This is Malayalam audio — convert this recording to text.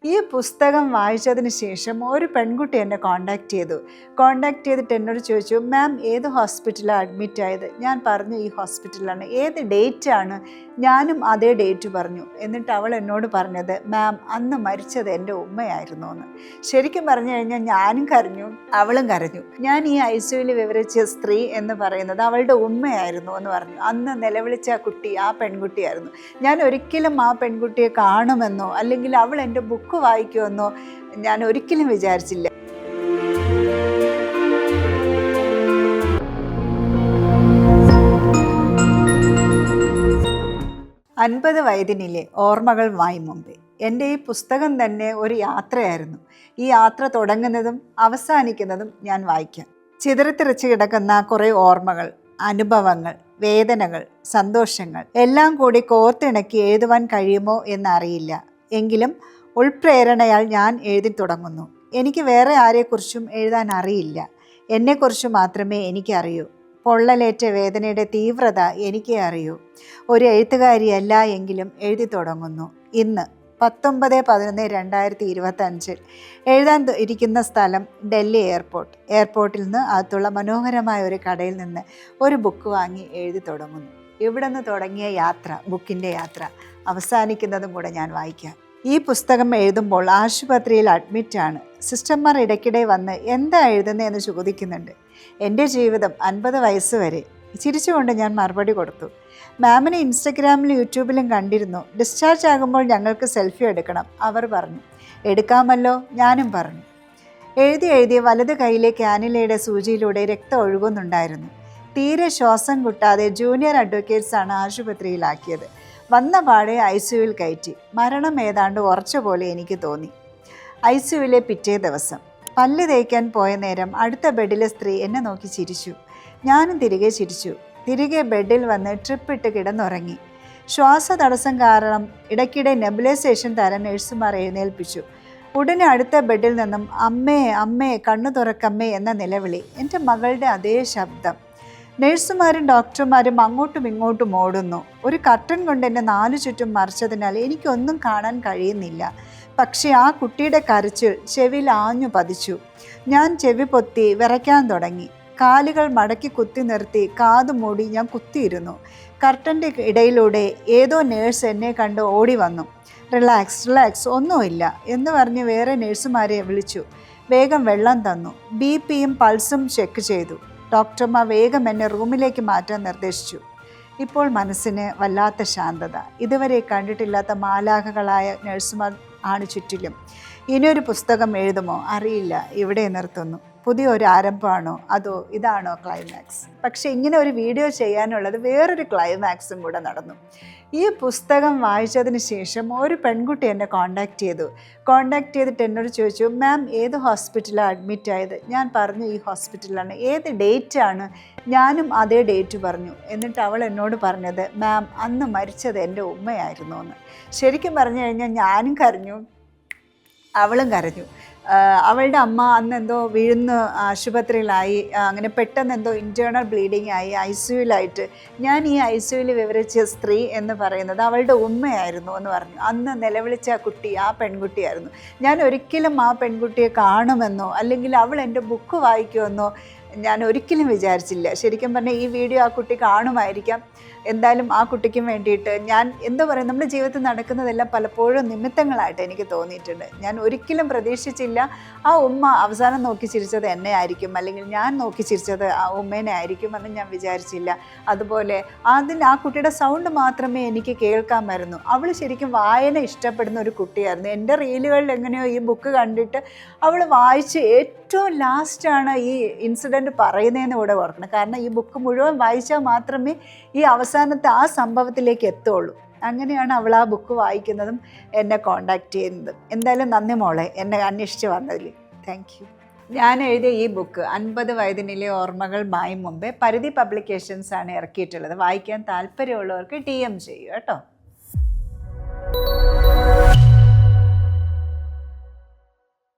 ഈ പുസ്തകം വായിച്ചതിന് ശേഷം ഒരു പെൺകുട്ടി എന്നെ കോണ്ടാക്ട് ചെയ്തിട്ട് എന്നോട് ചോദിച്ചു, മാം ഏത് ഹോസ്പിറ്റലാണ് അഡ്മിറ്റ് ആയത്? ഞാൻ പറഞ്ഞു ഈ ഹോസ്പിറ്റലാണ്. ഏത് ഡേറ്റ് ആണ്? ഞാനും അതേ ഡേറ്റ് പറഞ്ഞു. എന്നിട്ട് അവൾ എന്നോട് പറഞ്ഞത്, മാം അന്ന് മരിച്ചത് എൻ്റെ ഉമ്മയായിരുന്നു എന്ന്. ശരിക്കും പറഞ്ഞു കഴിഞ്ഞാൽ ഞാനും കരഞ്ഞു, അവളും കരഞ്ഞു. ഞാൻ ഈ ഐസിയുവിൽ വിവരിച്ച സ്ത്രീ എന്ന് പറയുന്നത് അവളുടെ ഉമ്മയായിരുന്നു എന്ന് പറഞ്ഞു. അന്ന് നിലവിളിച്ച ആ കുട്ടി ആ പെൺകുട്ടിയായിരുന്നു. ഞാൻ ഒരിക്കലും ആ പെൺകുട്ടിയെ കാണുമെന്നോ അല്ലെങ്കിൽ അവൾ എൻ്റെ ബുക്ക് വായിക്കുമെന്നോ ഞാൻ ഒരിക്കലും വിചാരിച്ചില്ല. അൻപത് വയതിനിലെ ഓർമ്മകൾ വായി മുമ്പേ. എൻ്റെ ഈ പുസ്തകം തന്നെ ഒരു യാത്രയായിരുന്നു. ഈ യാത്ര തുടങ്ങുന്നതും അവസാനിക്കുന്നതും ഞാൻ വായിക്കാം. ചിതറിത്തെറിച്ച് കിടക്കുന്ന കുറേ ഓർമ്മകൾ, അനുഭവങ്ങൾ, വേദനകൾ, സന്തോഷങ്ങൾ എല്ലാം കൂടി കോർത്തിണക്കി എഴുതുവാൻ കഴിയുമോ എന്നറിയില്ല. എങ്കിലും ഉൾപ്രേരണയാൽ ഞാൻ എഴുതി തുടങ്ങുന്നു. എനിക്ക് വേറെ ആരെക്കുറിച്ചും എഴുതാൻ അറിയില്ല. എന്നെക്കുറിച്ച് മാത്രമേ എനിക്കറിയൂ. പൊള്ളലേറ്റ വേദനയുടെ തീവ്രത എനിക്കേ അറിയൂ. ഒരു എഴുത്തുകാരിയല്ല എങ്കിലും എഴുതി തുടങ്ങുന്നു. ഇന്ന് 19/11/2025 എഴുതാൻ ഇരിക്കുന്ന സ്ഥലം ഡൽഹി എയർപോർട്ടിൽ നിന്ന് അകത്തുള്ള മനോഹരമായ ഒരു കടയിൽ നിന്ന് ഒരു ബുക്ക് വാങ്ങി എഴുതി തുടങ്ങുന്നു. ഇവിടെ നിന്ന് തുടങ്ങിയ യാത്ര, ബുക്കിൻ്റെ യാത്ര അവസാനിക്കുന്നതും കൂടെ ഞാൻ വായിക്കാം. ഈ പുസ്തകം എഴുതുമ്പോൾ ആശുപത്രിയിൽ അഡ്മിറ്റാണ്. സിസ്റ്റർമാർ ഇടയ്ക്കിടെ വന്ന് എന്താ എഴുതുന്നതെന്ന് ചോദിക്കുന്നുണ്ട്. എൻ്റെ ജീവിതം 50 വയസ്സ് വരെ. ചിരിച്ചുകൊണ്ട് ഞാൻ മറുപടി കൊടുത്തു. മാമിനെ ഇൻസ്റ്റഗ്രാമിലും യൂട്യൂബിലും കണ്ടിരുന്നു. ഡിസ്ചാർജ് ആകുമ്പോൾ ഞങ്ങൾക്ക് സെൽഫി എടുക്കണം. അവർ പറഞ്ഞു. എടുക്കാമല്ലോ, ഞാനും പറഞ്ഞു. എഴുതി വലത് കൈയിലെ കാനിലയുടെ സൂചിയിലൂടെ രക്തം ഒഴുകുന്നുണ്ടായിരുന്നു. തീരെ ശ്വാസം കിട്ടാതെ ജൂനിയർ അഡ്വക്കേറ്റ്സാണ് ആശുപത്രിയിലാക്കിയത്. വന്ന പാടെ ഐസിയുവിൽ കയറ്റി. മരണം ഏതാണ്ട് ഉറച്ച പോലെ എനിക്ക് തോന്നി. ഐസിയുവിലെ പിറ്റേ ദിവസം പല്ല് തേക്കാൻ പോയ നേരം അടുത്ത ബെഡിലെ സ്ത്രീ എന്നെ നോക്കി ചിരിച്ചു. ഞാനും തിരികെ ചിരിച്ചു. തിരികെ ബെഡിൽ വന്ന് ട്രിപ്പിട്ട് കിടന്നുറങ്ങി. ശ്വാസതടസ്സം കാരണം ഇടയ്ക്കിടെ നെബുലൈസേഷൻ തരാൻ നഴ്സുമാർ എഴുന്നേൽപ്പിച്ചു. ഉടനെ അടുത്ത ബെഡിൽ നിന്നും അമ്മേ അമ്മേ കണ്ണു തുറക്കമ്മേ എന്ന നിലവിളി. എൻ്റെ മകളുടെ അതേ ശബ്ദം. നഴ്സുമാരും ഡോക്ടർമാരും അങ്ങോട്ടും ഇങ്ങോട്ടും ഓടുന്നു. ഒരു കർട്ടൻ കൊണ്ട് എന്നെ 4 ചുറ്റും മറിച്ചതിനാൽ എനിക്കൊന്നും കാണാൻ കഴിയുന്നില്ല. പക്ഷേ ആ കുട്ടിയുടെ കരച്ചിൽ ചെവിയിൽ ആഞ്ഞു പതിച്ചു. ഞാൻ ചെവി പൊത്തി വിറയ്ക്കാൻ തുടങ്ങി. കാലുകൾ മടക്കി കുത്തി നിർത്തി കാതു മൂടി ഞാൻ കുത്തിയിരുന്നു. കർട്ടൻ്റെ ഇടയിലൂടെ ഏതോ നേഴ്സ് എന്നെ കണ്ട് ഓടി വന്നു. റിലാക്സ് ഒന്നുമില്ല എന്ന് പറഞ്ഞ് വേറെ നേഴ്സുമാരെ വിളിച്ചു. വേഗം വെള്ളം തന്നു. ബിപിയും പൾസും ചെക്ക് ചെയ്തു. ഡോക്ടർമാർ വേഗം എന്നെ റൂമിലേക്ക് മാറ്റാൻ നിർദ്ദേശിച്ചു. ഇപ്പോൾ മനസ്സിന് വല്ലാത്ത ശാന്തത. ഇതുവരെ കണ്ടിട്ടില്ലാത്ത മാലാഖകളായ നഴ്സുമാർ ആണ് ചുറ്റിലും. ഇനിയൊരു പുസ്തകം എഴുതുമോ അറിയില്ല. ഇവിടെ നിർത്തുന്നു. പുതിയൊരു ആരംഭമാണോ അതോ ഇതാണോ ക്ലൈമാക്സ്? പക്ഷേ ഇങ്ങനെ ഒരു വീഡിയോ ചെയ്യാനുള്ളത് വേറൊരു ക്ലൈമാക്സും കൂടെ നടന്നു. ഈ പുസ്തകം വായിച്ചതിന് ശേഷം ഒരു പെൺകുട്ടി എന്നെ കോണ്ടാക്ട് ചെയ്തിട്ട് എന്നോട് ചോദിച്ചു, മാം ഏത് ഹോസ്പിറ്റലാണ് അഡ്മിറ്റ് ആയത്? ഞാൻ പറഞ്ഞു ഈ ഹോസ്പിറ്റലാണ്. ഏത് ഡേറ്റ് ആണ്? ഞാനും അതേ ഡേറ്റ് പറഞ്ഞു. എന്നിട്ട് അവൾ എന്നോട് പറഞ്ഞത്, മാം അന്ന് മരിച്ചത് എൻ്റെ ഉമ്മയായിരുന്നു എന്ന്. ശരിക്കും പറഞ്ഞു കഴിഞ്ഞാൽ ഞാനും കരഞ്ഞു, അവളും കരഞ്ഞു. അവളുടെ അമ്മ അന്ന് എന്തോ വീഴുന്ന ആശുപത്രിയിലായി. അങ്ങനെ പെട്ടെന്ന് എന്തോ ഇൻറ്റേർണൽ ബ്ലീഡിങ് ആയി ഐസിയുവിലായിട്ട്. ഞാൻ ഈ ഐസിയുവിൽ വിവരിച്ച സ്ത്രീ എന്ന് പറയുന്നത് അവളുടെ ഉമ്മയായിരുന്നു എന്ന് പറഞ്ഞു. അന്ന് നിലവിളിച്ച ആ കുട്ടി ആ പെൺകുട്ടിയായിരുന്നു. ഞാൻ ഒരിക്കലും ആ പെൺകുട്ടിയെ കാണുമെന്നോ അല്ലെങ്കിൽ അവൾ എൻ്റെ ബുക്ക് വായിക്കുമെന്നോ ഞാൻ ഒരിക്കലും വിചാരിച്ചില്ല. ശരിക്കും പറഞ്ഞാൽ ഈ വീഡിയോ ആ കുട്ടി കാണുമായിരിക്കാം. എന്തായാലും ആ കുട്ടിക്കും വേണ്ടിയിട്ട് ഞാൻ എന്താ പറയുക, നമ്മുടെ ജീവിതത്തിൽ നടക്കുന്നതെല്ലാം പലപ്പോഴും നിമിത്തങ്ങളായിട്ട് എനിക്ക് തോന്നിയിട്ടുണ്ട്. ഞാൻ ഒരിക്കലും പ്രതീക്ഷിച്ചില്ല ആ ഉമ്മ അവസാനം നോക്കി ചിരിച്ചത് എന്നെ ആയിരിക്കും, അല്ലെങ്കിൽ ഞാൻ നോക്കി ചിരിച്ചത് ആ ഉമ്മേനെ ആയിരിക്കും എന്ന് ഞാൻ വിചാരിച്ചില്ല. അതുപോലെ ആ കുട്ടിയുടെ സൗണ്ട് മാത്രമേ എനിക്ക് കേൾക്കാമായിരുന്നു. അവൾ ശരിക്കും വായന ഇഷ്ടപ്പെടുന്ന ഒരു കുട്ടിയായിരുന്നു. എൻ്റെ റീലുകളിൽ എങ്ങനെയോ ഈ ബുക്ക് കണ്ടിട്ട് അവൾ വായിച്ച് ഏറ്റവും ലാസ്റ്റാണ് ഈ ഇൻസിഡൻറ്റ് പറയുന്നതെന്ന് കൂടെ ഓർക്കണം. കാരണം ഈ ബുക്ക് മുഴുവൻ വായിച്ചാൽ മാത്രമേ ഈ അവസാനത്തെ ആ സംഭവത്തിലേക്ക് എത്തുള്ളൂ. അങ്ങനെയാണ് അവൾ ആ ബുക്ക് വായിക്കുന്നതും എന്നെ കോണ്ടാക്ട് ചെയ്യുന്നതും. എന്തായാലും നന്ദി മോളെ എന്നെ അന്വേഷിച്ച് വന്നതിൽ. Thank you. ഞാൻ എഴുതിയ ഈ ബുക്ക് 50 വയതിനിലെ ഓർമ്മകൾ മായും മുമ്പേ പരിധി പബ്ലിക്കേഷൻസ് ആണ് ഇറക്കിയിട്ടുള്ളത്. വായിക്കാൻ താല്പര്യമുള്ളവർക്ക് DM ചെയ്യൂ കേട്ടോ.